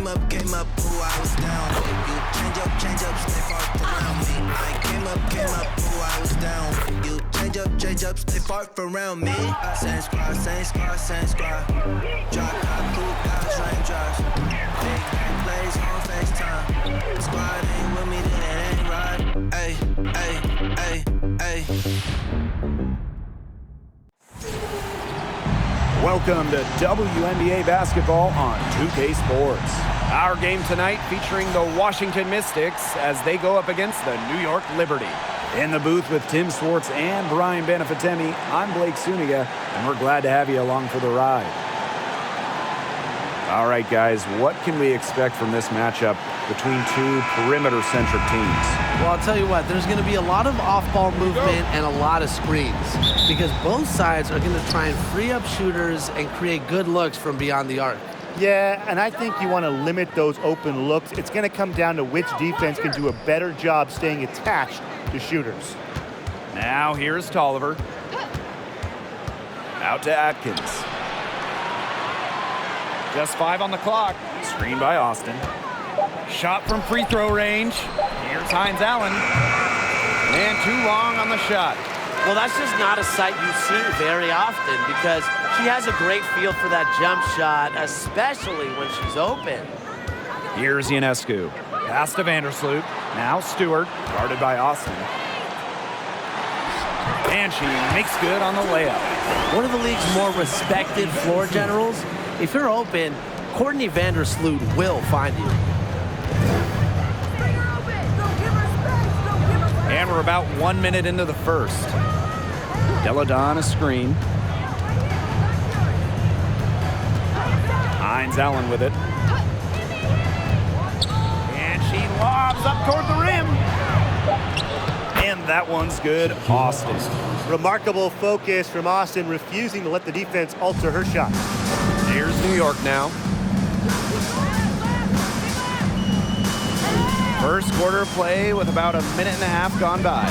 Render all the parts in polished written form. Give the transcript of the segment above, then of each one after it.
up, ooh, I was down. You change up, stay far around me. I came up, ooh, I was down. You change up, stay far around me. Same squad. Drop top, cool guys, raindrops. Big bang plays on FaceTime. Squad ain't with me, then it ain't right. Ay. Welcome to WNBA basketball on 2K Sports. Our game tonight featuring the Washington Mystics as they go up against the New York Liberty. In the booth with Tim Swartz and Brian Benefitemi, I'm Blake Suniga, and we're glad to have you along for the ride. All right, guys, what can we expect from this matchup between two perimeter-centric teams? Well, I'll tell you what, there's going to be a lot of off-ball movement and a lot of screens because both sides are going to try and free up shooters and create good looks from beyond the arc. Yeah, and I think you want to limit those open looks. It's going to come down to which defense can do a better job staying attached to shooters. Now here's Tolliver. Out to Atkins. Just 5 on the clock. Screen by Austin. Shot from free throw range. Here's Hines Allen. And too long on the shot. Well, that's just not a sight you see very often because she has a great feel for that jump shot, especially when she's open. Here's Ionescu. Pass to Vandersloot. Now Stewart, guarded by Austin. And she makes good on the layup. One of the league's more respected floor generals. If you're open, Courtney Vandersloot will find you. And we're about 1 minute into the first. Deladon a screen. Hines Allen with it. And she lobs up toward the rim. And that one's good. Austin. Remarkable focus from Austin, refusing to let the defense alter her shot. Here's New York now. First quarter play with about a minute and a half gone by.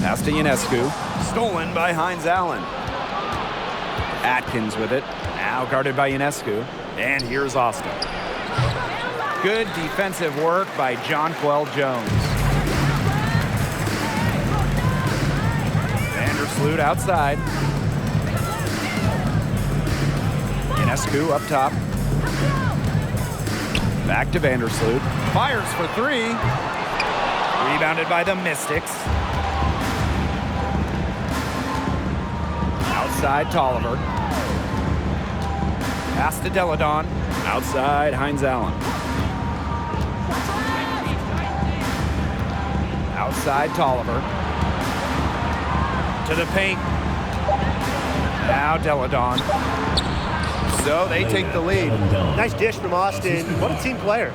Pass to Ionescu. Stolen by Hines Allen. Atkins with it. Now guarded by Ionescu. And here's Austin. Good defensive work by Jonquel Jones. Vandersloot outside. Ionescu up top. Back to Vandersloot. Fires for 3. Rebounded by the Mystics. Outside Tolliver. Pass to Deladon. Outside Hines Allen. Outside Tolliver. To the paint. Now Deladon. So they take the lead. Nice dish from Austin. What a team player.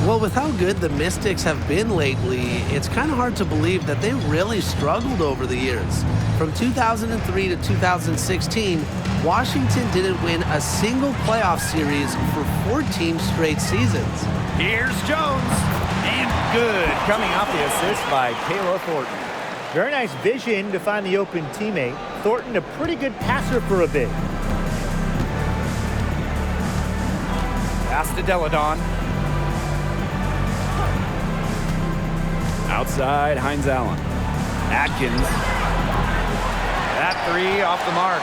Well, with how good the Mystics have been lately, it's kind of hard to believe that they really struggled over the years. From 2003 to 2016, Washington didn't win a single playoff series for 14 straight seasons. Here's Jones. And good. Coming off the assist by Kayla Thornton. Very nice vision to find the open teammate. Thornton, a pretty good passer for a big. Pass to Deladon. Outside, Hines Allen. Atkins. That 3 off the mark.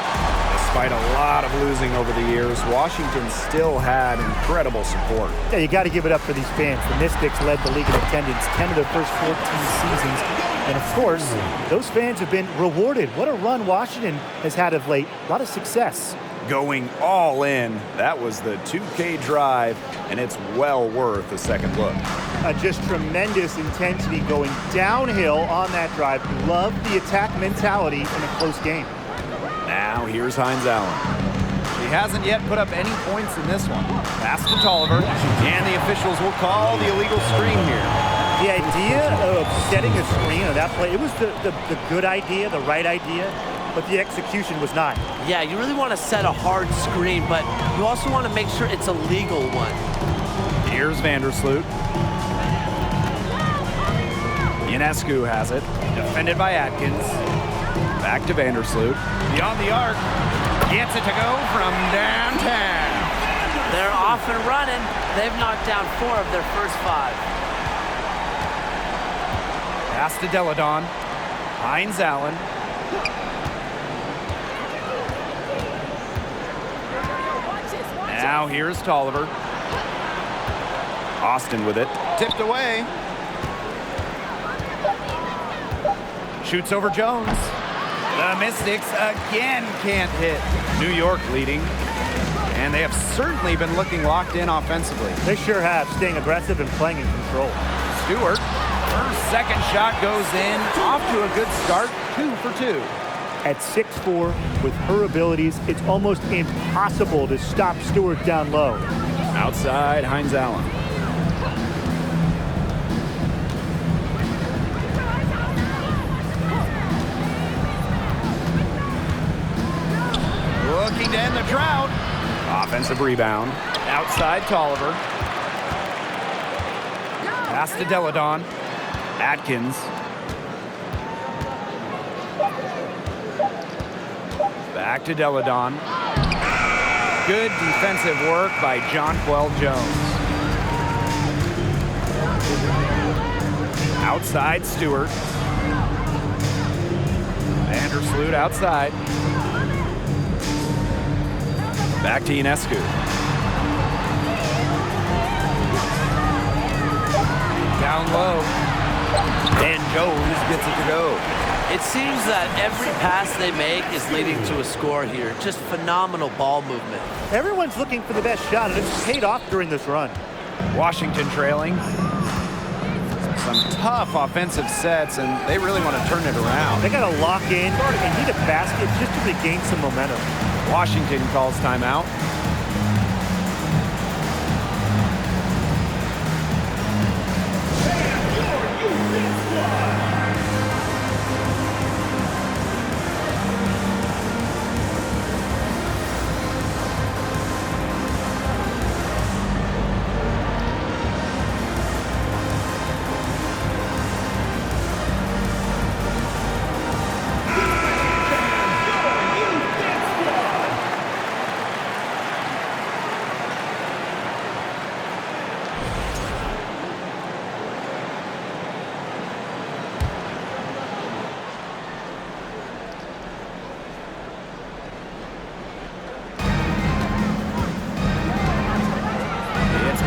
Despite a lot of losing over the years, Washington still had incredible support. Yeah, you got to give it up for these fans. The Mystics led the league in attendance 10 of their first 14 seasons. And of course, those fans have been rewarded. What a run Washington has had of late. A lot of success. Going all in. That was the 2K drive, and it's well worth a second look. Just tremendous intensity going downhill on that drive. Love the attack mentality in a close game. Now here's Hines Allen. She hasn't yet put up any points in this one. Pass to Tolliver, and the officials will call the illegal screen here. The idea of setting a screen on that play, it was the good idea, the right idea, but the execution was not. Yeah, you really want to set a hard screen, but you also want to make sure it's a legal one. Here's Vandersloot. Ionescu has it. Defended by Atkins. Back to Vandersloot. Beyond the arc. Gets it to go from downtown. They're off and running. They've knocked down 4 of their first 5. Pass to Deladon. Hines Allen. Now here's Tolliver. Austin with it. Tipped away. Shoots over Jones. The Mystics again can't hit. New York leading. And they have certainly been looking locked in offensively. They sure have, staying aggressive and playing in control. Stewart, her second shot goes in. Off to a good start, 2 for 2. At 6'4", with her abilities, it's almost impossible to stop Stewart down low. Outside, Hines Allen. Looking to end the drought. Offensive rebound. Outside, Tolliver. Pass to Deladon. Atkins. Back to Deladon. Good defensive work by Jonquel Jones. Outside, Stewart. Vandersloot outside. Back to Ionescu. Down low. And Jones gets it to go. It seems that every pass they make is leading to a score here. Just phenomenal ball movement. Everyone's looking for the best shot, and it's paid off during this run. Washington trailing. Some tough offensive sets, and they really want to turn it around. They got to lock in and need a basket just to regain some momentum. Washington calls timeout.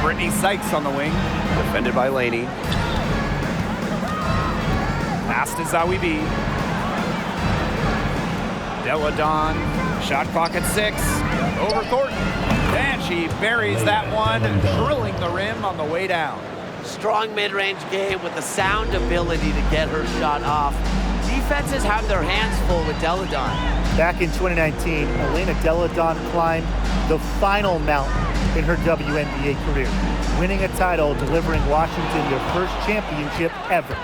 Brittany Sykes on the wing, defended by Laney. Pass to Zawi B. Deladon, shot clock at 6, over Thornton. And she buries that one, drilling the rim on the way down. Strong mid-range game with the sound ability to get her shot off. Defenses have their hands full with Deladon. Back in 2019, Elena Deladon climbed the final mountain in her WNBA career, winning a title, delivering Washington their first championship ever.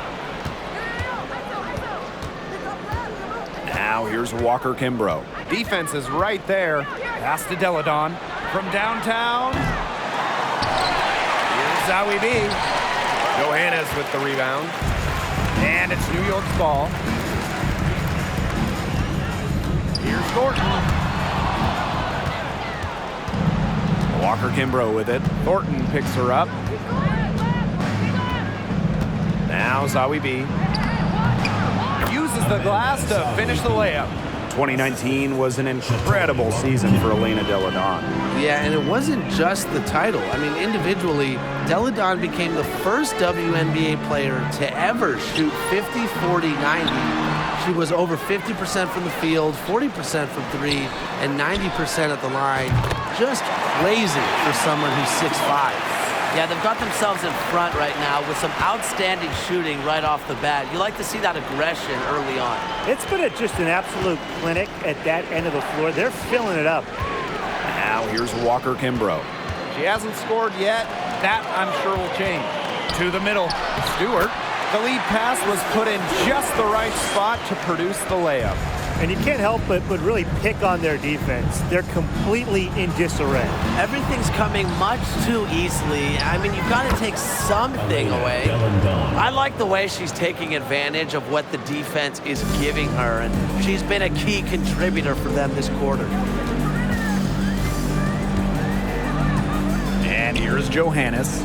Now here's Walker Kimbrough. Defense is right there. Pass to Deladon from downtown. Here's Zawi B. Johannes with the rebound. And it's New York's ball. Here's Thornton. Walker Kimbrough with it. Thornton picks her up. Now Zawi B. Uses the glass to finish the layup. 2019 was an incredible season for Elena Deladon. Yeah, and it wasn't just the title. I mean, individually, Deladon became the first WNBA player to ever shoot 50, 40, 90. She was over 50% from the field, 40% from 3, and 90% at the line. Just crazy for someone who's 6'5". Yeah, they've got themselves in front right now with some outstanding shooting right off the bat. You like to see that aggression early on. It's been just an absolute clinic at that end of the floor. They're filling it up. Now here's Walker Kimbrough. She hasn't scored yet. That, I'm sure, will change. To the middle, Stewart. The lead pass was put in just the right spot to produce the layup. And you can't help but really pick on their defense. They're completely in disarray. Everything's coming much too easily. I mean, you've got to take something away. I like the way she's taking advantage of what the defense is giving her, and she's been a key contributor for them this quarter. And here's Johannes.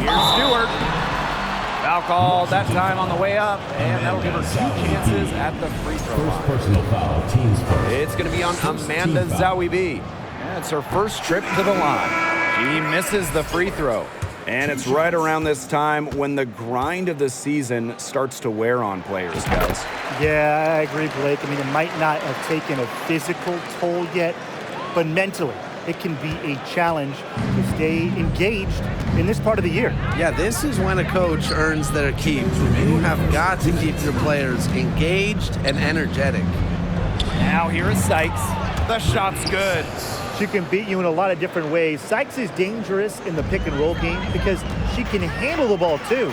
Here's Stewart. Foul call that time on the way up, and that'll give her 2 chances at the free throw line. Personal foul, teams first. It's going to be on Amanda Zawibi. Yeah, it's her first trip to the line. She misses the free throw. And it's right around this time when the grind of the season starts to wear on players, guys. Yeah, I agree, Blake. I mean, it might not have taken a physical toll yet, but mentally, it can be a challenge to stay engaged in this part of the year. Yeah, this is when a coach earns their keep. You have got to keep your players engaged and energetic. Now here is Sykes. The shot's good. She can beat you in a lot of different ways. Sykes is dangerous in the pick and roll game because she can handle the ball too.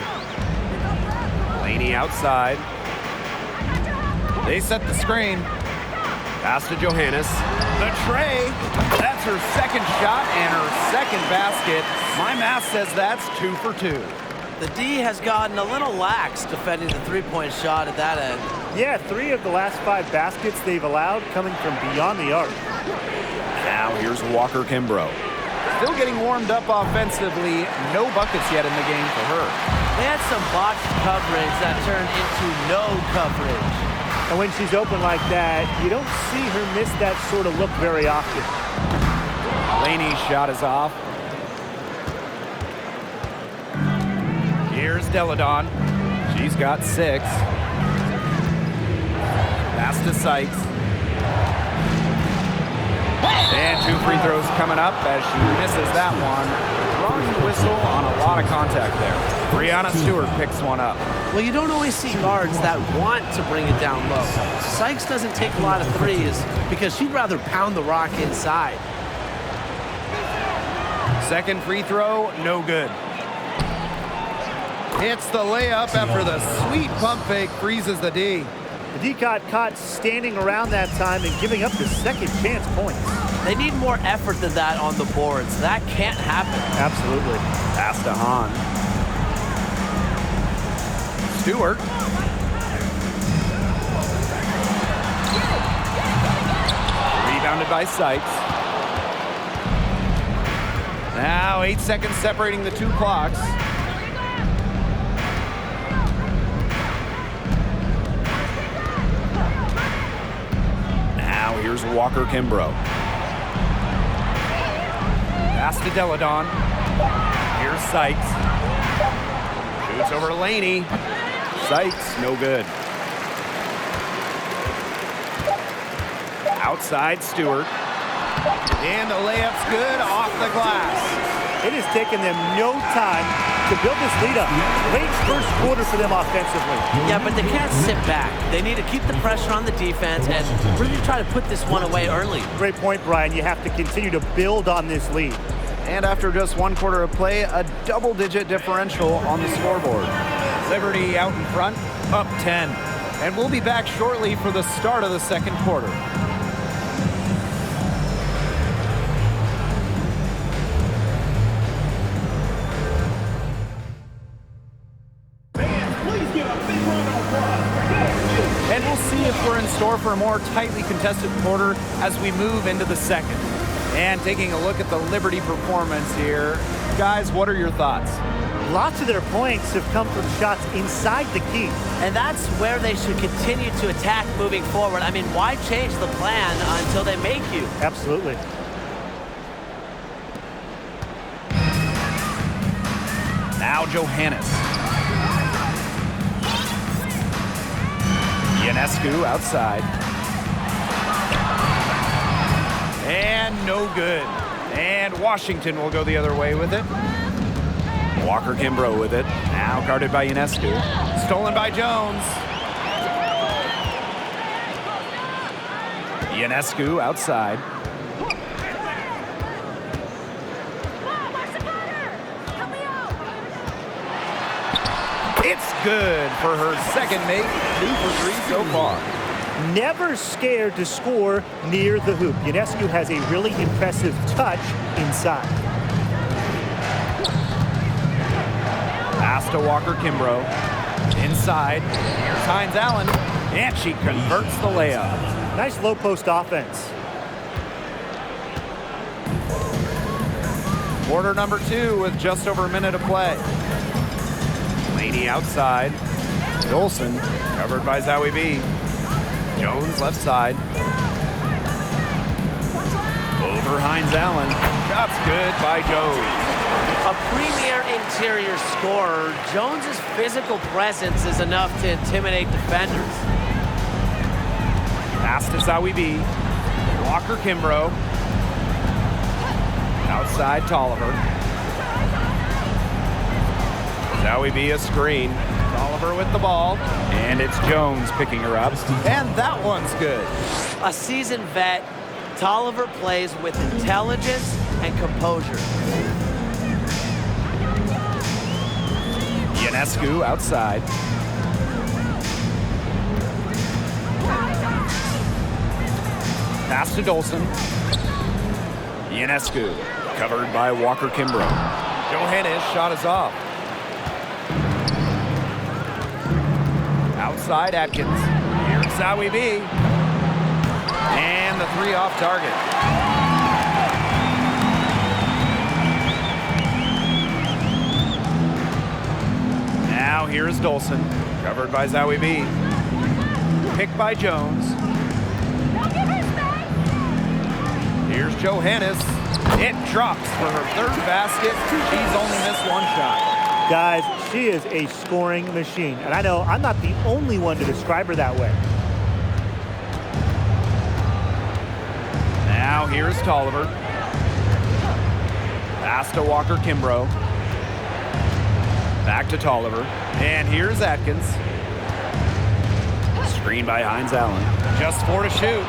Laney outside. They set the screen. Pass to Johannes. The tray. That's her second shot and her second basket. My math says that's 2 for 2. The D has gotten a little lax defending the three-point shot at that end. Yeah, 3 of the last 5 baskets they've allowed coming from beyond the arc. Now here's Walker Kimbrough. Still getting warmed up offensively. No buckets yet in the game for her. They had some botched coverage that turned into no coverage. And when she's open like that, you don't see her miss that sort of look very often. Laney's shot is off. Here's Deladon. She's got 6. Pass to Sykes. And 2 free throws coming up as she misses that one. Drawing the whistle on a lot of contact there. Brianna Stewart picks one up. Well, you don't always see guards that want to bring it down low. Sykes doesn't take a lot of threes because she'd rather pound the rock inside. Second free throw, no good. Hits the layup after the sweet pump fake freezes the D. The D got caught standing around that time and giving up the second chance points. They need more effort than that on the boards. That can't happen. Absolutely. Pass to Hahn. Stewart. Rebounded by Sykes. Now 8 seconds separating the 2 clocks. Now here's Walker Kimbrough. Pass to Deladon. Here's Sykes. Shoots over Laney. Sykes, no good. Outside Stewart. And the layup's good off the glass. It has taken them no time to build this lead up. Great first quarter for them offensively. Yeah, but they can't sit back. They need to keep the pressure on the defense and really try to put this one away early. Great point, Brian. You have to continue to build on this lead. And after just 1 quarter of play, a double-digit differential on the scoreboard. Liberty out in front, up 10. And we'll be back shortly for the start of the second quarter. And we'll see if we're in store for a more tightly contested quarter as we move into the second. And taking a look at the Liberty performance here, guys, what are your thoughts? Lots of their points have come from shots inside the key. And that's where they should continue to attack moving forward. I mean, why change the plan until they make you? Absolutely. Now Johannes. Ionescu outside. And no good. And Washington will go the other way with it. Walker Kimbrough with it. Now guarded by Ionescu. Stolen by Jones. Ionescu outside. It's good for her second make. 2 for 3 so far. Never scared to score near the hoop. Ionescu has a really impressive touch inside. Pass to Walker Kimbrough. Inside. Here's Hines Allen. And she converts the layup. Nice low post offense. Quarter number 2 with just over a minute to play. Laney outside. Dolson covered by Zowie B. Jones left side. Over Hines Allen. Shot's good by Jones. A premier interior scorer, Jones's physical presence is enough to intimidate defenders. Pass to Zowie B. Walker Kimbrough. Outside Tolliver. Zowie B a screen. Tolliver with the ball. And it's Jones picking her up. And that one's good. A seasoned vet, Tolliver plays with intelligence and composure. Ionescu outside. Pass to Dolson. Ionescu covered by Walker Kimbrough. Johannes shot is off. Outside Atkins. Here's Zowie B. And the 3 off target. Now here's Dolson, covered by Zowie B. Picked by Jones. Here's Johannes. It drops for her 3rd basket. She's only missed 1 shot. Guys, she is a scoring machine. And I know I'm not the only one to describe her that way. Now here's Tolliver. Pass to Walker Kimbrough. Back to Tolliver. And here's Atkins. Screen by Hines Allen. Just 4 to shoot.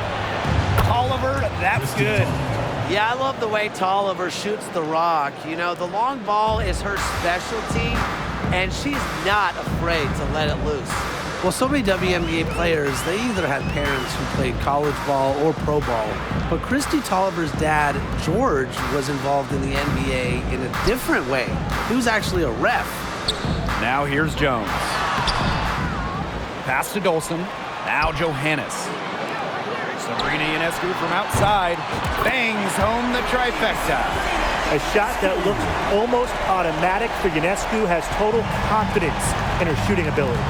Tolliver, that's good. Yeah, I love the way Tolliver shoots the rock. You know, the long ball is her specialty, and she's not afraid to let it loose. Well, so many WNBA players, they either had parents who played college ball or pro ball. But Christy Tolliver's dad, George, was involved in the NBA in a different way. He was actually a ref. Now here's Jones. Pass to Dolson. Now Johannes. Sabrina Ionescu from outside. Bangs home the trifecta. A shot that looks almost automatic for Ionescu, has total confidence in her shooting ability.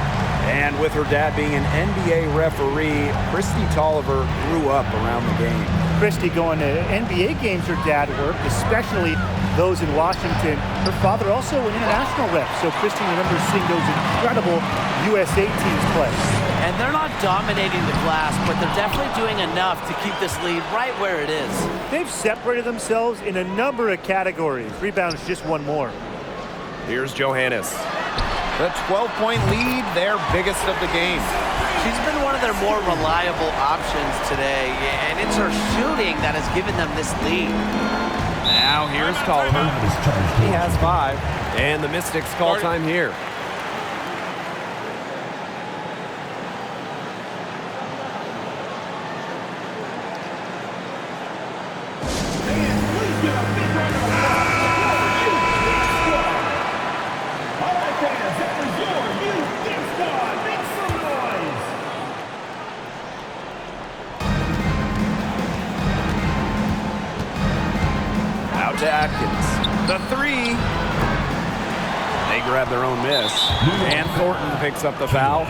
And with her dad being an NBA referee, Christy Tolliver grew up around the game. Christy going to NBA games her dad worked, especially those in Washington. Her father also an international ref, so Christy remembers seeing those incredible USA teams play. And they're not dominating the glass, but they're definitely doing enough to keep this lead right where it is. They've separated themselves in a number of categories. Rebounds just 1 more. Here's Johannes. The 12-point lead, their biggest of the game. She's been one of their more reliable options today, and it's her shooting that has given them this lead. Now here's Tolliver. He has 5, and the Mystics call time here. To Atkins. The 3. They grab their own miss. And Thornton picks up the foul.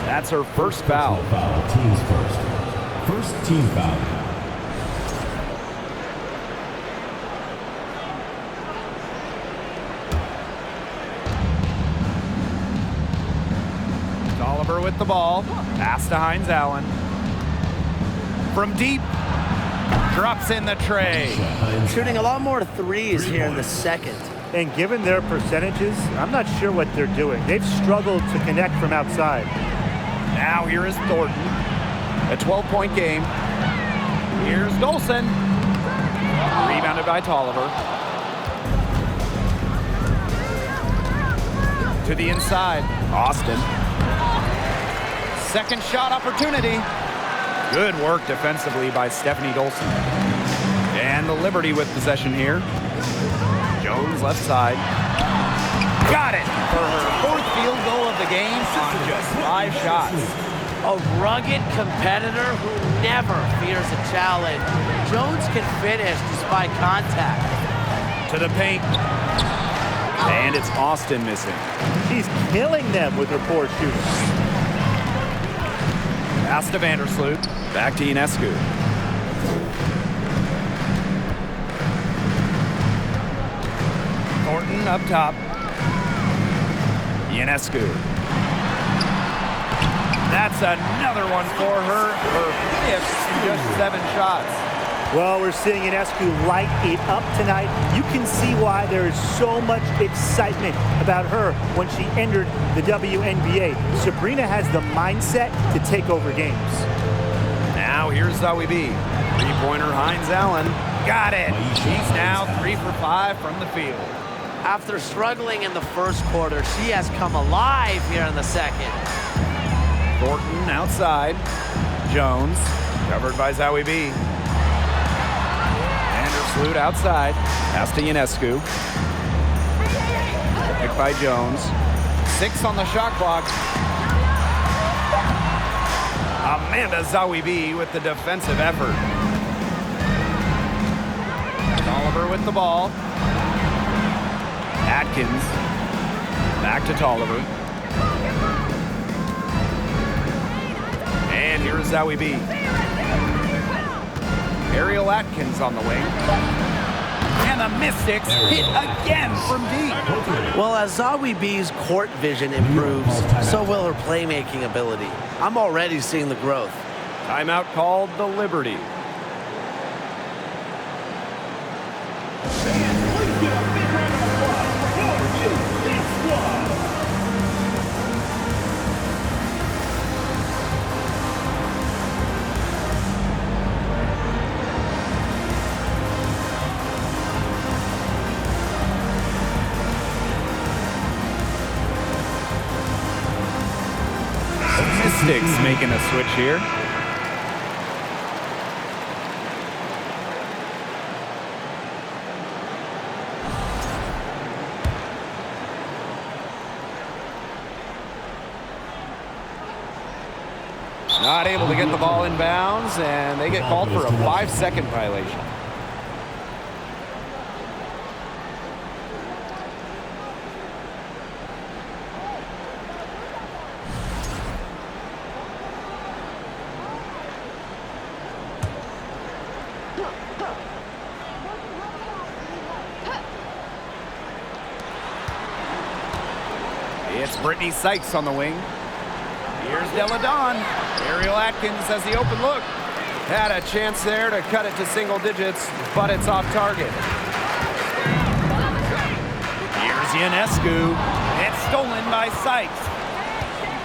That's her first foul. Team's first team foul. Tolliver with the ball. Pass to Hines Allen. From deep. Drops in the tray. Shooting a lot more threes here in the second. And given their percentages, I'm not sure what they're doing. They've struggled to connect from outside. Now here is Thornton. A 12-point game. Here's Dolson. Rebounded by Tolliver. To the inside. Austin. Second shot opportunity. Good work defensively by Stephanie Dolson. And the Liberty with possession here. Jones left side. Got it for her 4th field goal of the game on just 5 shots. A rugged competitor who never fears a challenge. Jones can finish despite contact. To the paint. And it's Austin missing. She's killing them with her poor shooting. Pass to Vandersloot. Back to Ionescu. Thornton up top. Ionescu. That's another one for her. Her fifth, just 7 shots. Well, we're seeing Ionescu light it up tonight. You can see why there is so much excitement about her when she entered the WNBA. Sabrina has the mindset to take over games. Now here's Zawi B. Three-pointer Hines Allen. Got it. She's now 3 for 5 from the field. After struggling in the first quarter, she has come alive here in the second. Thornton outside. Jones covered by Zawi B. Vandersloot outside. Pass to Ionescu. Picked by Jones. 6 on the shot clock. Amanda Zawi B with the defensive effort. Tolliver with the ball. Atkins. Back to Tolliver. And here's Zawi B. Ariel Atkins on the wing. And the Mystics hit again from deep. Well, as Zawi B's court vision improves, so will her playmaking ability. I'm already seeing the growth. Timeout called the Liberty. Mystics making a switch here. Not able to get the ball in bounds, and they get called for a 5-second violation. It's Brittany Sykes on the wing. Here's Delle Donne. Ariel Atkins has the open look. Had a chance there to cut it to single digits, but it's off target. Here's Ionescu. It's stolen by Sykes.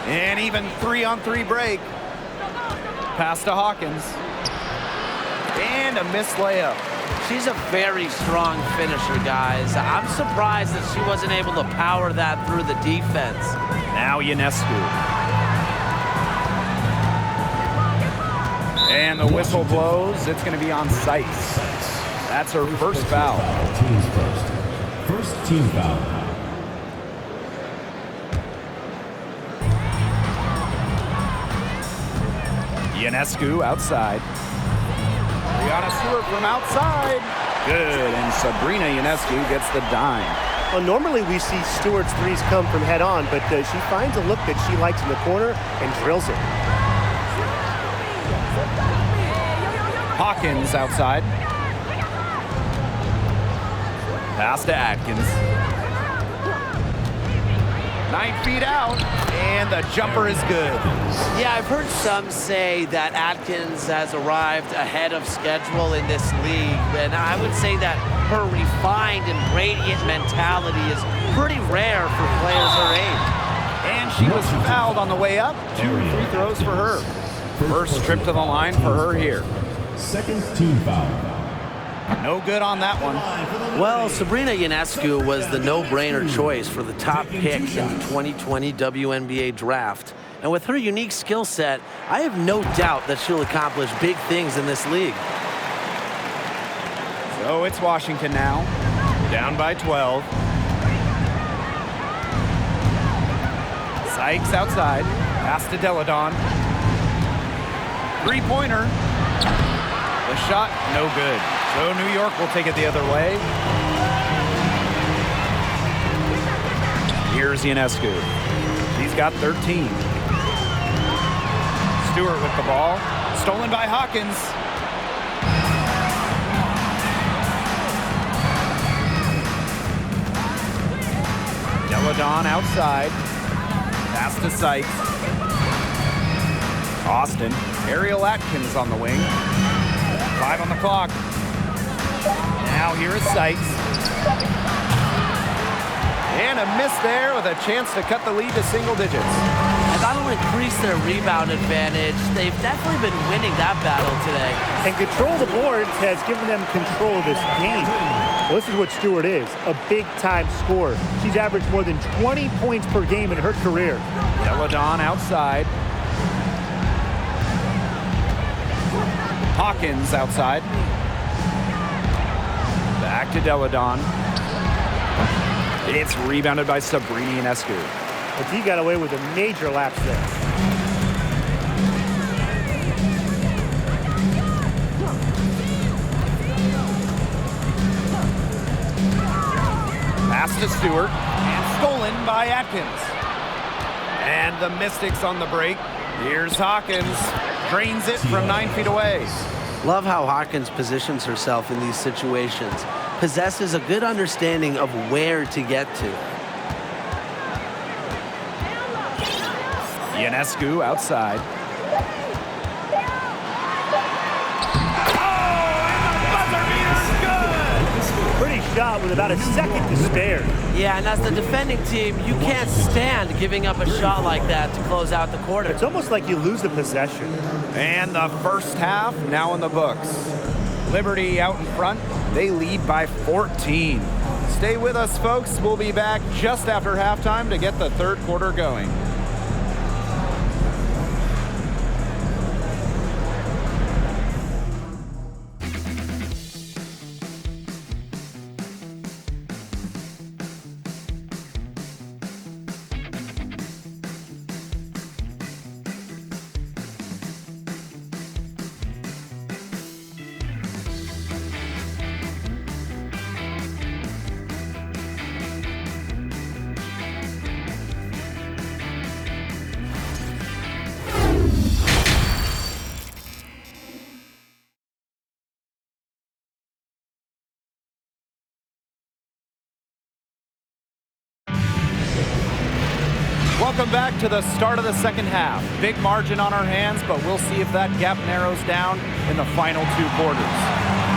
And even 3-on-3 break. Pass to Hawkins. And a missed layup. She's a very strong finisher, guys. I'm surprised that she wasn't able to power that through the defense. Now Ionescu. And the whistle blows. It's going to be on Sykes. That's her first foul. Teams first. First team foul. Ionescu outside. Brianna Stewart from outside. Good, and Sabrina Ionescu gets the dime. Well, normally we see Stewart's threes come from head on, but she finds a look that she likes in the corner and drills it. Hawkins outside. Pass to Atkins. 9 feet out, and the jumper is good. Yeah, I've heard some say that Atkins has arrived ahead of schedule in this league, and I would say that her refined and radiant mentality is pretty rare for players her age. And she was fouled on the way up. 2 free throws for her. First trip to the line for her here. Second team foul. No good on that one. Well, Sabrina Ionescu was the no-brainer choice for the top pick in the 2020 WNBA draft. And with her unique skill set, I have no doubt that she'll accomplish big things in this league. So it's Washington now, down by 12. Sykes outside, pass to Delle Donne. Three-pointer. The shot, no good. So New York will take it the other way. Here's Ionescu. He's got 13. Stewart with the ball. Stolen by Hawkins. Deladon outside. Pass to Sykes. Austin. Ariel Atkins on the wing. 5 on the clock. Now here is Sykes. And a miss there with a chance to cut the lead to single digits. And that'll increase their rebound advantage. They've definitely been winning that battle today. And control of the boards has given them control of this game. Well, this is what Stewart is, a big-time scorer. She's averaged more than 20 points per game in her career. Deladon outside. Hawkins outside. Back to Deladon. It's rebounded by Sabrina Ionescu. But he got away with a major lapse there. Pass to Stewart. And stolen by Atkins. And the Mystics on the break. Here's Hawkins. Drains it from 9 feet away. Love how Hawkins positions herself in these situations. Possesses a good understanding of where to get to. Ionescu outside. Pretty shot with about a second to spare. Yeah, and as the defending team, you can't stand giving up a shot like that to close out the quarter. It's almost like you lose the possession. And the first half now in the books. Liberty out in front. They lead by 14. Stay with us, folks. We'll be back just after halftime to get the third quarter going. Welcome back to the start of the second half. Big margin on our hands, but we'll see if that gap narrows down in the final 2 quarters.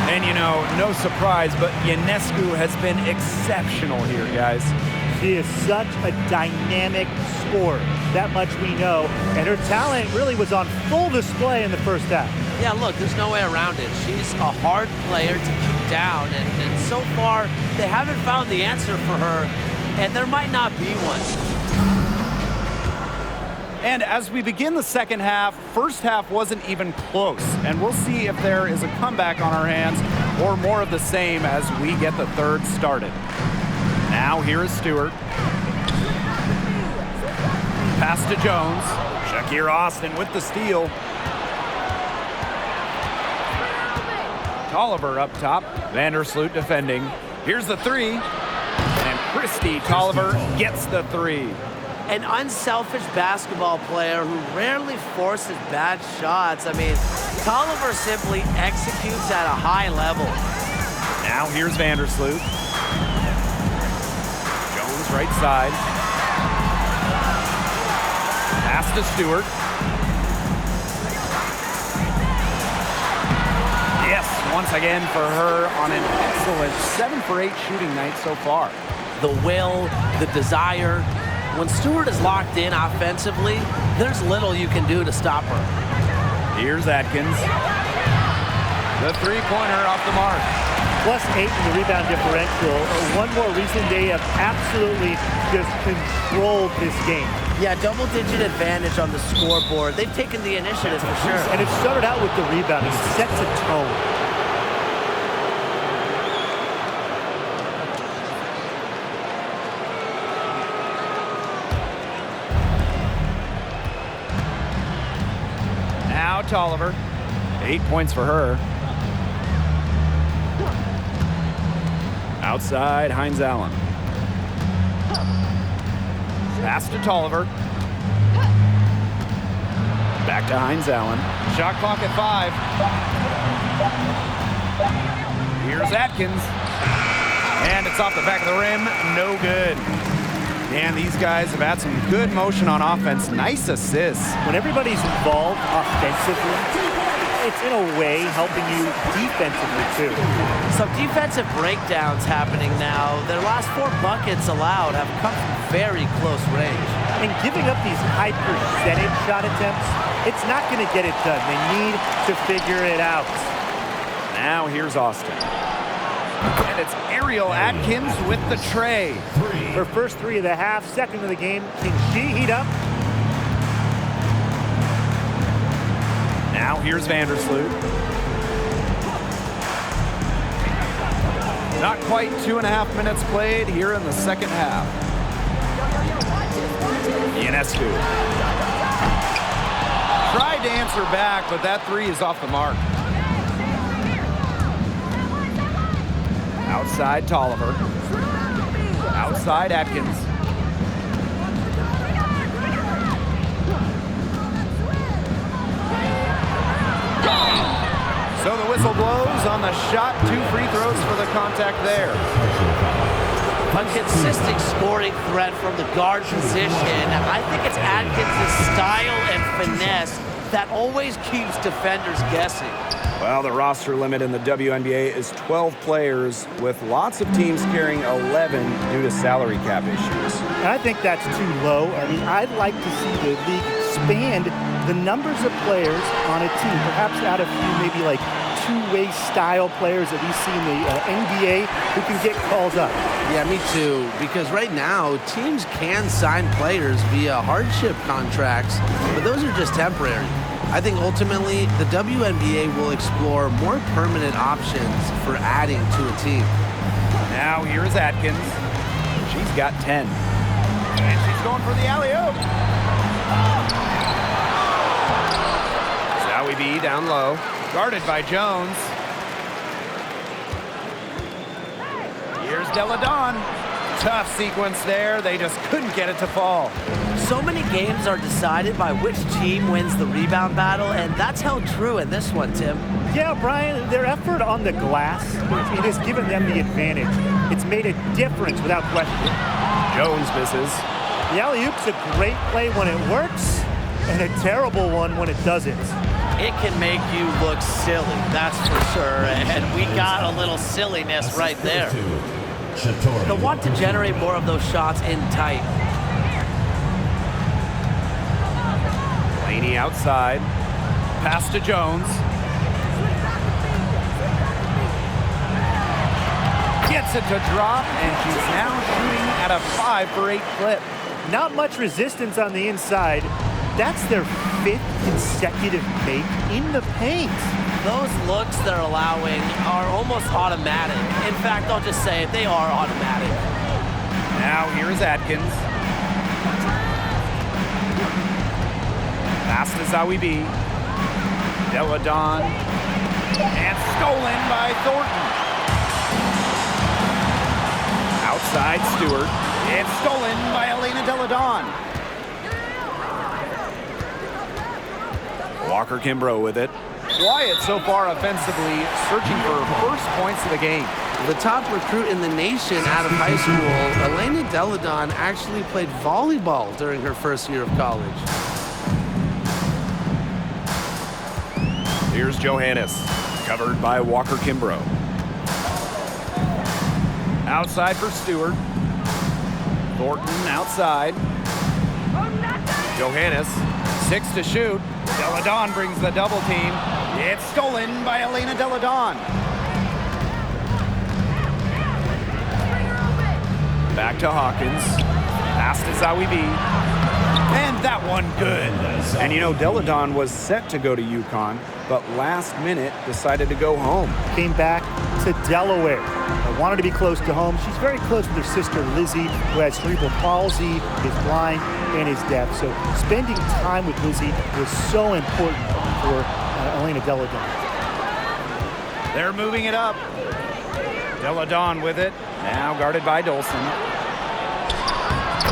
And you know, no surprise, but Ionescu has been exceptional here, guys. She is such a dynamic scorer. That much we know. And her talent really was on full display in the first half. Yeah, look, there's no way around it. She's a hard player to keep down, and so far, they haven't found the answer for her, and there might not be one. And as we begin the second half, first half wasn't even close. And we'll see if there is a comeback on our hands or more of the same as we get the third started. Now here is Stewart. Pass to Jones. Shakira Austin with the steal. Tolliver up top. Vandersloot defending. Here's the 3. And Christy Tolliver gets the 3. An unselfish basketball player who rarely forces bad shots. I mean, Tolliver simply executes at a high level. Now here's Vandersloot. Jones right side. Pass to Stewart. Yes, once again for her on an excellent 7 for 8 shooting night so far. The will, the desire. When Stewart is locked in offensively, there's little you can do to stop her. Here's Atkins. The 3-pointer off the mark. +8 in the rebound differential. One more reason they have absolutely just controlled this game. Yeah, double-digit advantage on the scoreboard. They've taken the initiative for sure. And it started out with the rebounding. It sets a tone. Tolliver, 8 points for her. Outside, Hines Allen. Pass to Tolliver. Back to Heinz Allen. Shot clock at 5. Here's Atkins. And it's off the back of the rim. No good. And these guys have had some good motion on offense. Nice assists. When everybody's involved offensively, it's in a way helping you defensively too. Some defensive breakdowns happening now. Their last 4 buckets allowed have come from very close range. And giving up these high percentage shot attempts, it's not going to get it done. They need to figure it out. Now here's Austin. And it's Ariel Atkins with the tray. Her first 3 of the half, second of the game. Can she heat up? Now here's Vandersloot. Not quite 2.5 minutes played here in the second half. Ionescu. Tried to answer back, but that 3 is off the mark. Outside Tolliver. Outside Atkins. So the whistle blows on the shot. 2 free throws for the contact there. A consistent scoring threat from the guard position. I think it's Atkins' style and finesse that always keeps defenders guessing. Well, the roster limit in the WNBA is 12 players, with lots of teams carrying 11 due to salary cap issues. And I think that's too low. I mean, I'd like to see the league expand the numbers of players on a team, perhaps add a few maybe like two-way style players that we see in the NBA who can get calls up. Yeah, me too, because right now teams can sign players via hardship contracts, but those are just temporary. I think ultimately the WNBA will explore more permanent options for adding to a team. Now here's Atkins. She's got 10. And she's going for the alley-oop. Zowie B down low. Guarded by Jones. Here's Delle Donne. Tough sequence there. They just couldn't get it to fall. So many games are decided by which team wins the rebound battle, and that's held true in this one, Tim. Yeah, Brian, their effort on the glass, it has given them the advantage. It's made a difference without question. Jones misses. The alley-oop's a great play when it works, and a terrible one when it doesn't. It can make you look silly, that's for sure, and we got a little silliness right there. They'll want to generate more of those shots in tight. Laney outside. Pass to Jones. Gets it to drop, and she's now shooting at a 5 for 8 clip. Not much resistance on the inside. That's their 5th consecutive make in the paint. Those looks they're allowing are almost automatic. In fact, I'll just say it, they are automatic. Now here's Atkins. Pass to Zowie B. Delle Donne. And stolen by Thornton. Outside Stewart. And stolen by Elena Delle Donne. Walker Kimbrough with it. Quiet so far offensively, searching for first points of the game. The top recruit in the nation out of high school, Elena Delle Donne, actually played volleyball during her first year of college. Here's Johannes, covered by Walker Kimbrough. Outside for Stewart. Thornton outside. Johannes, 6 to shoot. Delle Donne brings the double team. It's stolen by Elena Delle Donne. Back to Hawkins. Pass to Zowie B. And that one good. And you know, Delle Donne was set to go to UConn, but last minute decided to go home. Came back to Delaware. Wanted to be close to home. She's very close with her sister Lizzie, who has cerebral palsy, is blind, and is deaf. So spending time with Lizzie was so important for Elena Delle Donne. They're moving it up. Delle Donne with it. Now guarded by Dolson.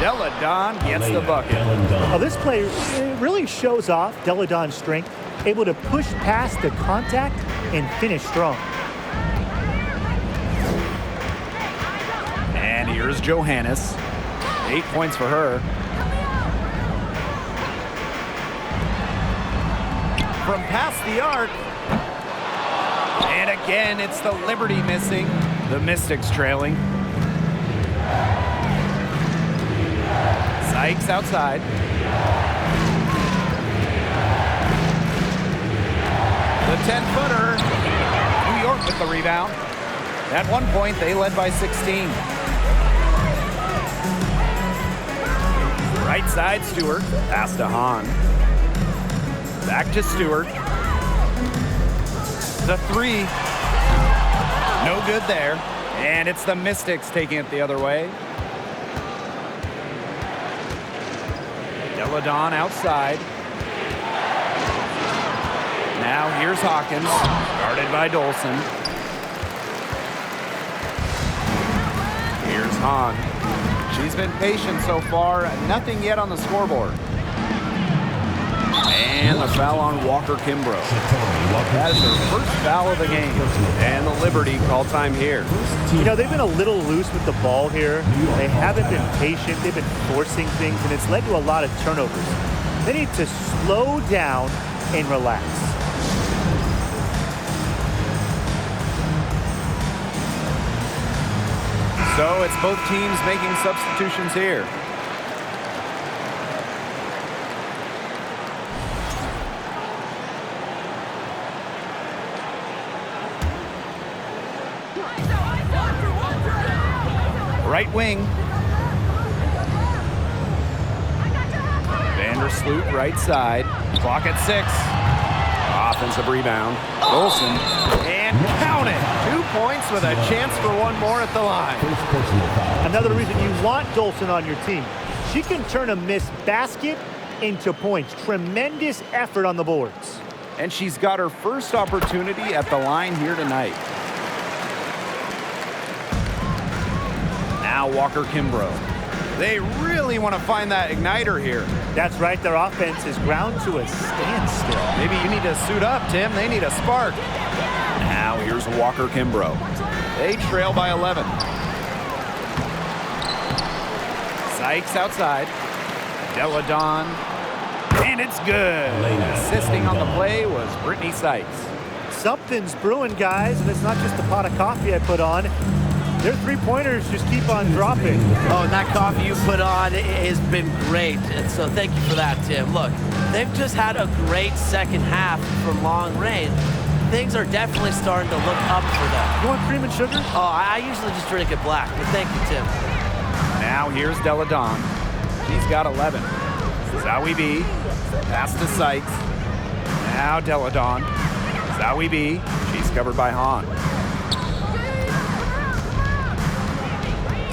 Delle Donne gets the bucket. Well, this play really shows off Delle Donne's strength, able to push past the contact and finish strong. And here's Johannes. 8 points for her. From past the arc. And again, it's the Liberty missing. The Mystics trailing. Sykes outside. The 10-footer. New York with the rebound. At one point, they led by 16. Right side, Stewart. Pass to Hahn. Back to Stewart. The three. No good there. And it's the Mystics taking it the other way. Delle Donne outside. Now here's Hawkins. Guarded by Dolson. Here's Hahn. She's been patient so far. Nothing yet on the scoreboard. And the foul on Walker Kimbrough. That is her first foul of the game. And the Liberty call time here. You know, they've been a little loose with the ball here. They haven't been patient. They've been forcing things, and it's led to a lot of turnovers. They need to slow down and relax. So it's both teams making substitutions here. Right wing. Vandersloot right side. Clock at 6. Offensive rebound. Dolson. And count it. 2 points with a chance for one more at the line. Another reason you want Dolson on your team. She can turn a missed basket into points. Tremendous effort on the boards. And she's got her first opportunity at the line here tonight. Now Walker Kimbrough. They really want to find that igniter here. That's right. Their offense is ground to a standstill. Maybe you need to suit up, Tim. They need a spark. Now here's Walker Kimbrough. They trail by 11. Sykes outside. Delle Donne. And it's good. Assisting on the play was Brittany Sykes. Something's brewing, guys, and it's not just the pot of coffee I put on. Their three-pointers just keep on dropping. Oh, and that coffee you put on has been great. And so thank you for that, Tim. Look, they've just had a great second half from long range. Things are definitely starting to look up for them. You want cream and sugar? Oh, I usually just drink it black, but thank you, Tim. Now here's Delle Donne. She's got 11. Zahui B. Pass to Sykes. Now Delle Donne. Zahui B. She's covered by Hahn.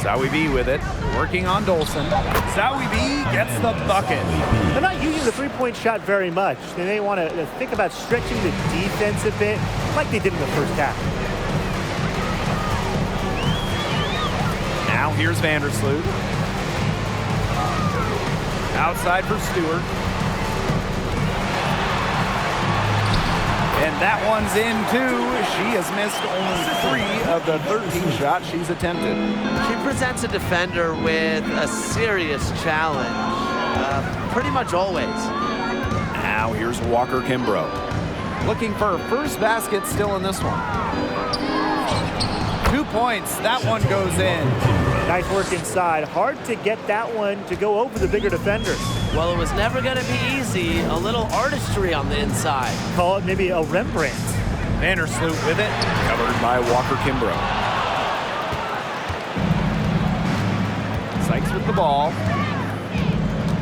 Zahui B with it, working on Dolson. Zahui B gets the bucket. They're not using the three-point shot very much. They want to think about stretching the defense a bit, like they did in the first half. Now here's Vandersloot. Outside for Stewart. And that one's in too. She has missed only 3 of the 13 shots she's attempted. She presents a defender with a serious challenge, pretty much always. Now here's Walker Kimbrough. Looking for her first basket still in this one. 2 points, that one goes in. Nice work inside. Hard to get that one to go over the bigger defender. Well, it was never going to be easy. A little artistry on the inside. Call it maybe a Rembrandt. Vandersloot with it, covered by Walker Kimbrough. Sykes with the ball.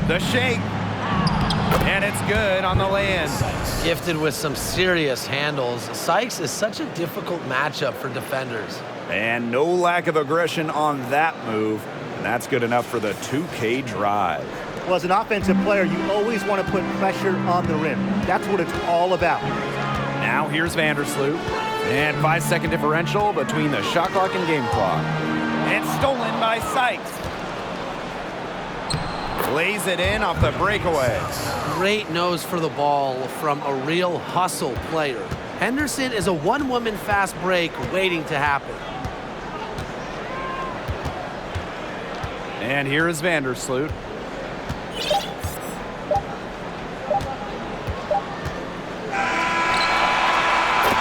The shake. And it's good on the lay-in. Gifted with some serious handles. Sykes is such a difficult matchup for defenders. And no lack of aggression on that move. And that's good enough for the 2K drive. Well, as an offensive player, you always want to put pressure on the rim. That's what it's all about. Now here's Vandersloot. And 5-second differential between the shot clock and game clock. And stolen by Sykes. Lays it in off the breakaway. Great nose for the ball from a real hustle player. Henderson is a one-woman fast break waiting to happen. And here is Vandersloot.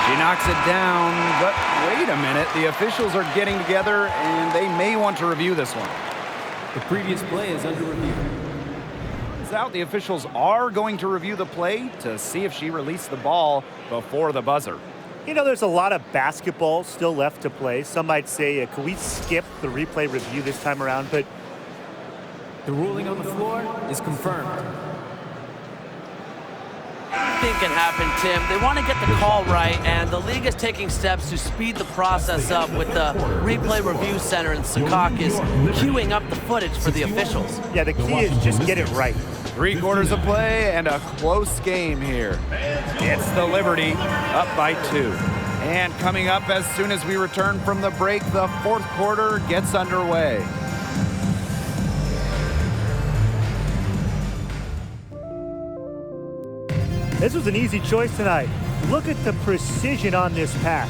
She knocks it down, but wait a minute. The officials are getting together, and they may want to review this one. The previous play is under review. Turns out the officials are going to review the play to see if she released the ball before the buzzer. You know, there's a lot of basketball still left to play. Some might say, can we skip the replay review this time around? But The ruling on the floor is confirmed. Anything can happen, Tim. They want to get the call right, and the league is taking steps to speed the process up with the replay review center in Secaucus queuing up the footage for the officials. yeah, the key is just get it right. 3 quarters of play and a close game here. It's the Liberty up by 2. And coming up as soon as we return from the break, the 4th quarter gets underway. This was an easy choice tonight. Look at the precision on this pass.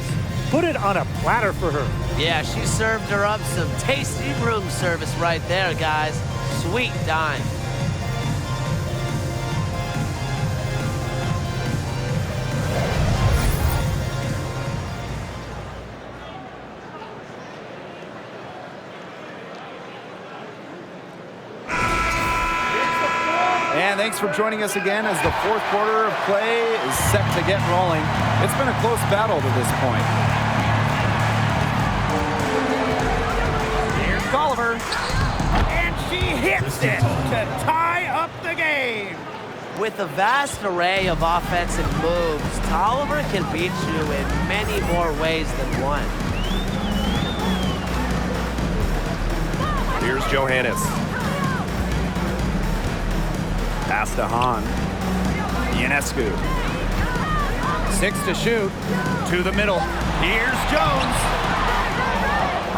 Put it on a platter for her. Yeah, she served her up some tasty room service right there, guys. Sweet dime. And thanks for joining us again as the 4th quarter of play is set to get rolling. It's been a close battle to this point. Here's Tolliver. And she hits it to tie up the game. With a vast array of offensive moves, Tolliver can beat you in many more ways than one. Here's Johannes. Pass to Hahn. Ionescu. 6 to shoot. To the middle. Here's Jones.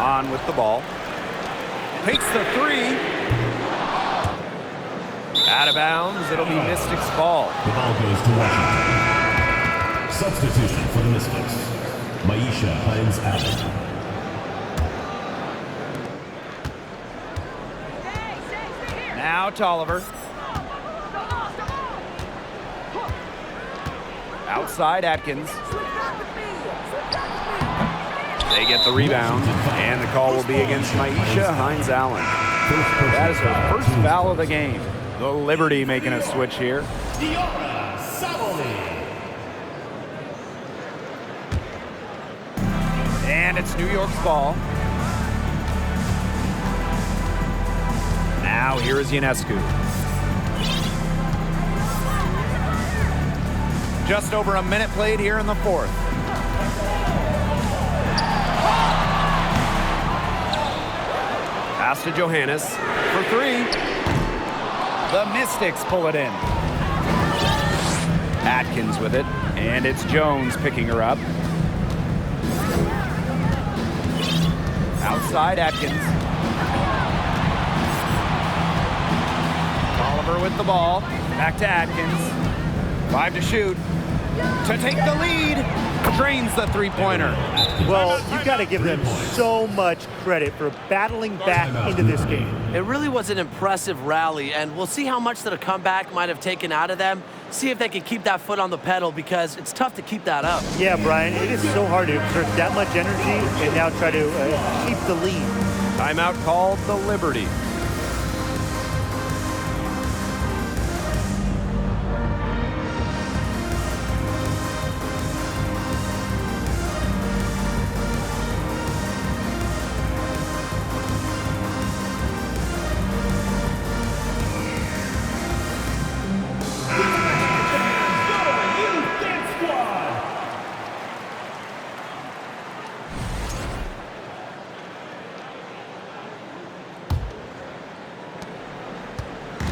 Hahn with the ball. Takes the 3. Out of bounds. It'll be Mystics' ball. The ball goes to Washington. Substitution for the Mystics. Maisha Hines-Allen. Now Tolliver. Outside Atkins. They get the rebound, and the call will be against Maisha Hines-Allen. That is her first foul of the game. The Liberty making a switch here. Diora Savoli. And it's New York's ball. Now here is Ionescu. Just over a minute played here in the 4th. Pass to Johannes for 3. The Mystics pull it in. Atkins with it, and it's Jones picking her up. Outside Atkins. Oliver with the ball. Back to Atkins. 5 to shoot. To take the lead. Drains the 3-pointer. Well, you've got to give them so much credit for battling back into this game. It really was an impressive rally, and we'll see how much that a comeback might have taken out of them. See if they can keep that foot on the pedal, because it's tough to keep that up. Yeah, Brian, it is so hard to exert that much energy and now try to keep the lead. Timeout called the Liberty.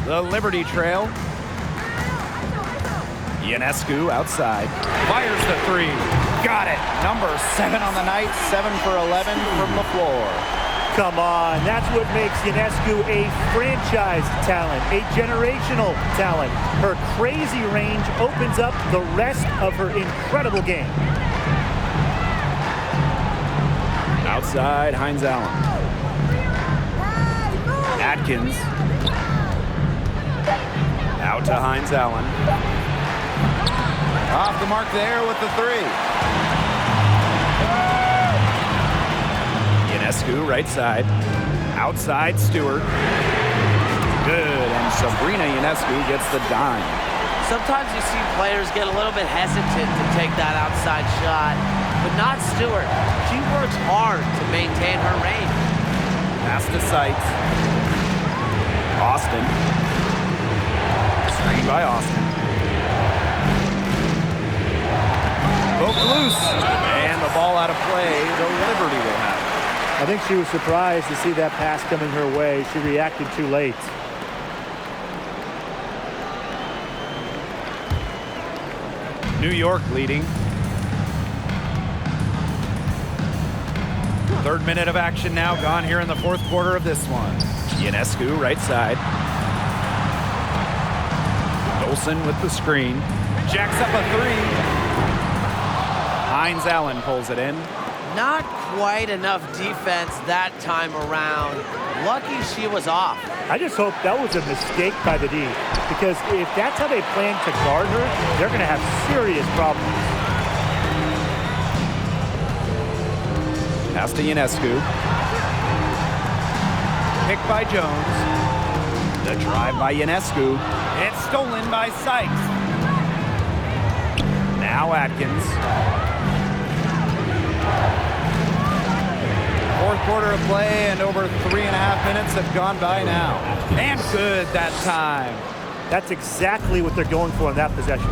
The Liberty trail. Ionescu outside. Fires the 3. Got it. Number 7 on the night. 7 for 11 from the floor. Come on, that's what makes Ionescu a franchise talent, a generational talent. Her crazy range opens up the rest of her incredible game. Outside, Hines Allen. Atkins. Out to Hines Allen. Off the mark there with the three. Ionescu, right side. Outside, Stewart. Good, and Sabrina Ionescu gets the dime. Sometimes you see players get a little bit hesitant to take that outside shot, but not Stewart. She works hard to maintain her range. Pass to Sykes. Austin. Screen by Austin. Both loose. And the ball out of play. The Liberty will have it. I think she was surprised to see that pass coming her way. She reacted too late. New York leading. Third minute of action now gone here in the fourth quarter of this one. Ionescu, right side. Olsen with the screen. Jacks up a three. Hines Allen pulls it in. Not quite enough defense that time around. Lucky she was off. I just hope that was a mistake by the D, because if that's how they plan to guard her, they're going to have serious problems. Pass to Ionescu. Picked by Jones. The drive by Ionescu. It's stolen by Sykes. Now Atkins. Fourth quarter of play, and over 3.5 minutes have gone by now. And good that time. That's exactly what they're going for in that possession.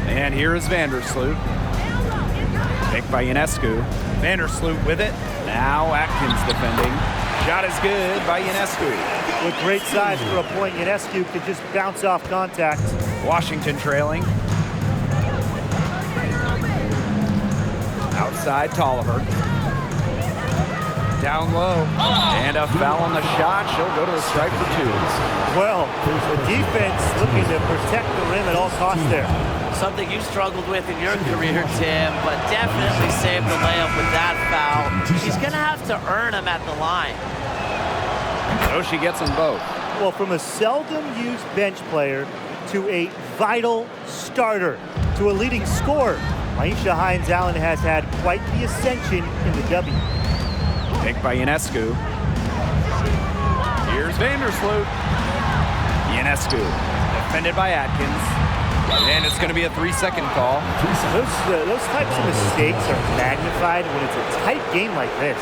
And here is Vandersloot. Picked by Ionescu. Vandersloot with it. Now Atkins defending. Shot is good by Ionescu. With great size for a point, Ionescu could just bounce off contact. Washington trailing. Outside, Tolliver. Down low. And a foul on the shot. She'll go to the stripe for two. Well, the defense looking to protect the rim at all costs there. Something you struggled with in your career, Tim, but definitely saved the layup with that foul. She's going to have to earn them at the line. So she gets them both. Well, from a seldom used bench player to a vital starter to a leading scorer, Myisha Hines Allen has had quite the ascension in the W. Picked by Ionescu. Here's Vandersloot. Ionescu, defended by Atkins. And it's going to be a 3-second call. Those types of mistakes are magnified when it's a tight game like this.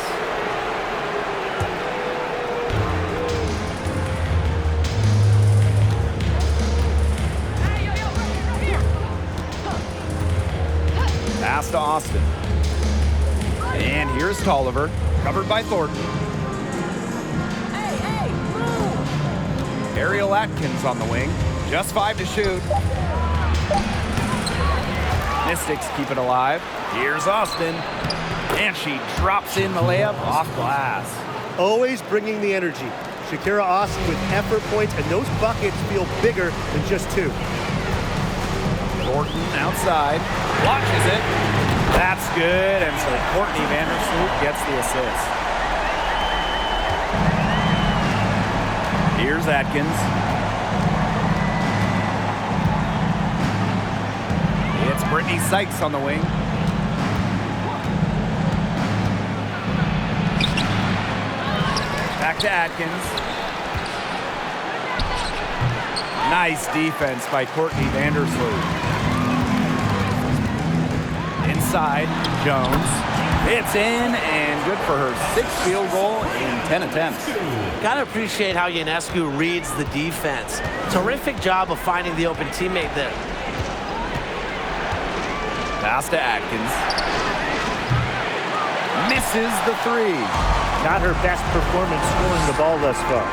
Pass to Austin. And here's Tolliver, covered by Thornton. Ariel Atkins on the wing. Just 5 to shoot. Mystics keep it alive. Here's Austin. And she drops in the layup off glass. Always bringing the energy. Shakira Austin with effort points, and those buckets feel bigger than just two. Thornton outside. Watches it. That's good. And so Courtney Vandersloot gets the assist. Here's Atkins. It's Brittany Sykes on the wing. Back to Atkins. Nice defense by Courtney Vandersloot. Inside, Jones. It's in, and good for her 6th field goal in 10 attempts. Gotta appreciate how Ionescu reads the defense. Terrific job of finding the open teammate there. Pass to Atkins. Misses the three. Not her best performance scoring the ball thus far.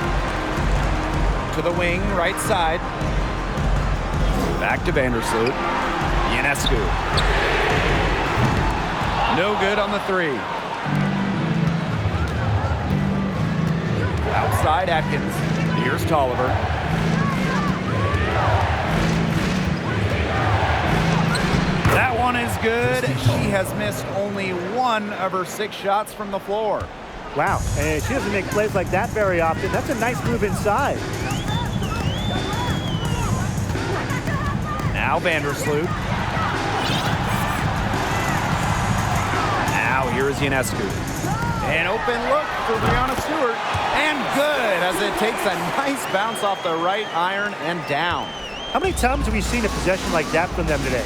To the wing, right side. Back to Vandersloot. Ionescu. No good on the three. Outside Atkins. Here's Tolliver. That one is good. She has missed only 1 of her 6 shots from the floor. Wow, and she doesn't make plays like that very often. That's a nice move inside. Now Vandersloot. Now here is Ionescu. An open look for Breanna Stewart. And good, as it takes a nice bounce off the right iron and down. How many times have we seen a possession like that from them today?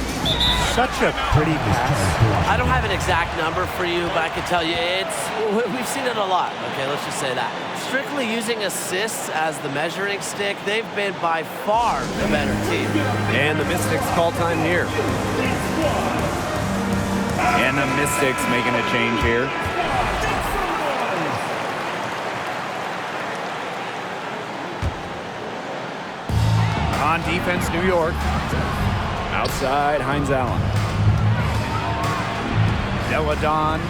Such a pretty pass. I don't have an exact number for you, but I can tell you we've seen it a lot. Okay, let's just say that. Strictly using assists as the measuring stick, they've been by far the better team. And the Mystics call time here. And the Mystics making a change here. On defense, New York. Outside, Hines Allen. Deladon.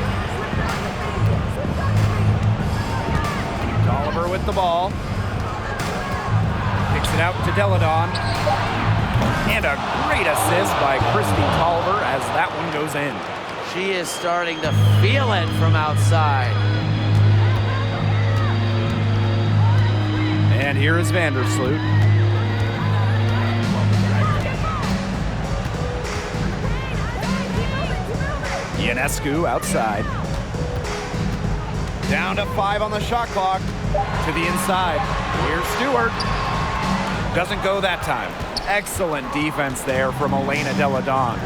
Tolliver with the ball. Kicks it out to Deladon. And a great assist by Christy Tolliver as that one goes in. She is starting to feel it from outside. And here is Vandersloot. Ionescu outside. Down to 5 on the shot clock. To the inside. Here's Stewart. Doesn't go that time. Excellent defense there from Elena Deladon.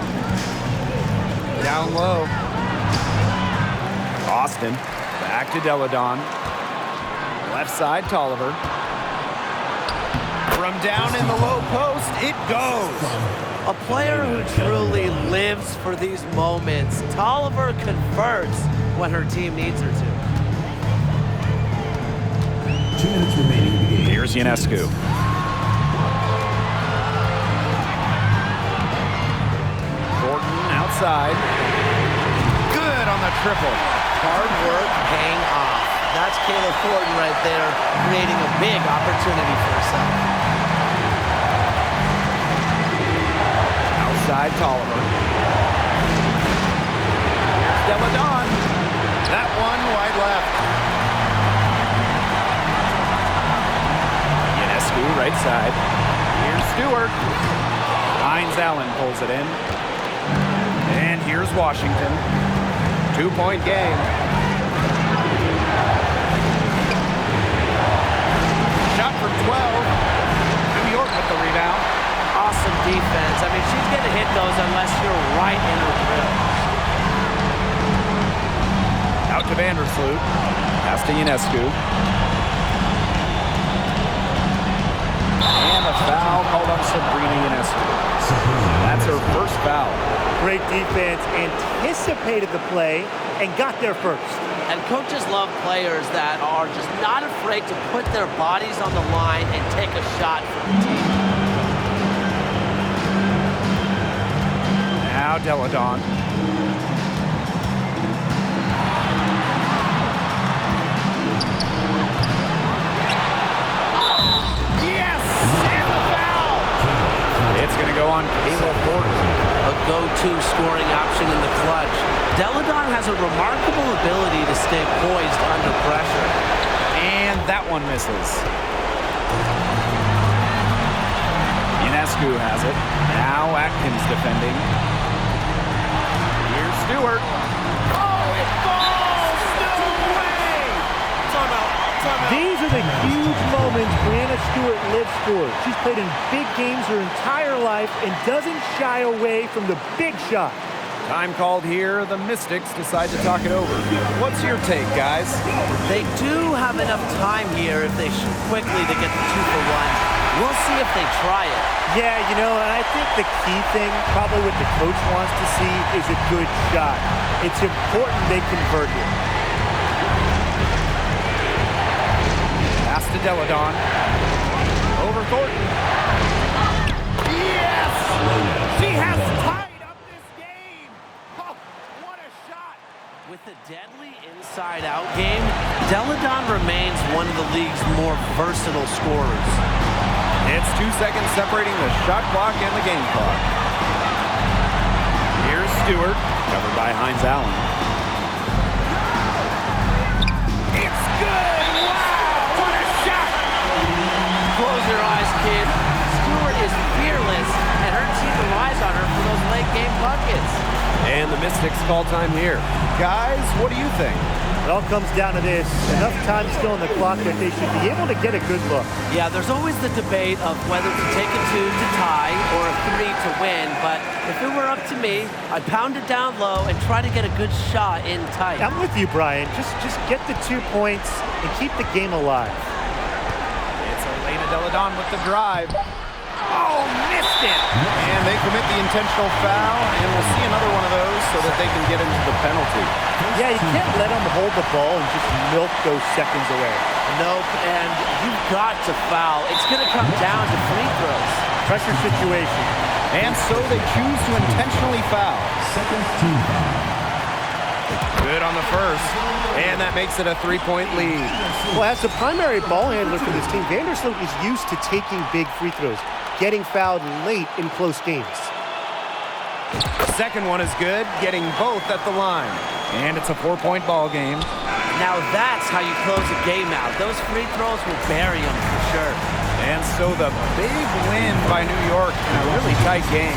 Down low. Austin. Back to Deladon. Left side, Tolliver. From down in the low post, it goes. A player who truly lives for these moments. Tolliver converts when her team needs her to. 2 minutes remaining in the game. Here's Ionescu. Thornton outside. Good on the triple. Hard work paying off. That's Kayla Thornton right there, creating a big opportunity for herself. Outside Tolliver. Here's Deladon. That one wide left. Ionescu right side. Here's Stewart. Hines Allen pulls it in. And here's Washington. 2-point game. Shot from 12. New York with the rebound. Awesome defense. I mean, she's going to hit those unless you're right in her grill. Out to Vandersloot. Pass to Ionescu. And a foul called on Sabrina Ionescu. That's her first foul. Great defense, anticipated the play, and got there first. And coaches love players that are just not afraid to put their bodies on the line and take a shot for the team. Now Deladon. Yes! And the foul! It's going to go on Kayla Thornton. A go-to scoring option in the clutch. Deladon has a remarkable ability to stay poised under pressure. And that one misses. Ionescu has it. Now Atkins defending. Here's Stewart. Oh, it falls! No way! Timeout. These are the huge moments Breanna Stewart lives for. She's played in big games her entire life and doesn't shy away from the big shot. Time called here. The Mystics decide to talk it over. What's your take, guys? They do have enough time here if they shoot quickly to get the 2-for-1. We'll see if they try it. Yeah, you know, and I think the key thing, probably what the coach wants to see, is a good shot. It's important they convert here. Pass to Deladon. Over Thornton. Yes! She has tied up this game! Oh, what a shot! a deadly inside-out game, Deladon remains one of the league's more versatile scorers. It's 2 seconds separating the shot clock and the game clock. Here's Stewart, covered by Hines Allen. It's good! Wow, what a shot! Close your eyes, kid. Stewart is fearless, and her team relies on her for those late-game buckets. And the Mystics call time here. Guys, what do you think? It all comes down to this. Enough time still on the clock that they should be able to get a good look. Yeah, there's always the debate of whether to take a 2 to tie or a 3 to win, but if it were up to me, I'd pound it down low and try to get a good shot in tight. I'm with you, Brian. Just get the 2 points and keep the game alive. It's Elena Deladon with the drive. Oh, missed it! And they commit the intentional foul, and we'll see another one of those so that they can get into the penalty. Yeah, you can't let them hold the ball and just milk those seconds away. Nope, and you've got to foul. It's going to come down to free throws. Pressure situation. And so they choose to intentionally foul. Second team foul. Good on the first, and that makes it a 3-point lead. Well, as the primary ball handler for this team, Vandersloot is used to taking big free throws, getting fouled late in close games. Second one is good, getting both at the line. And it's a 4-point ball game. Now that's how you close a game out. Those free throws will bury them for sure. And so the big win by New York in a really tight game.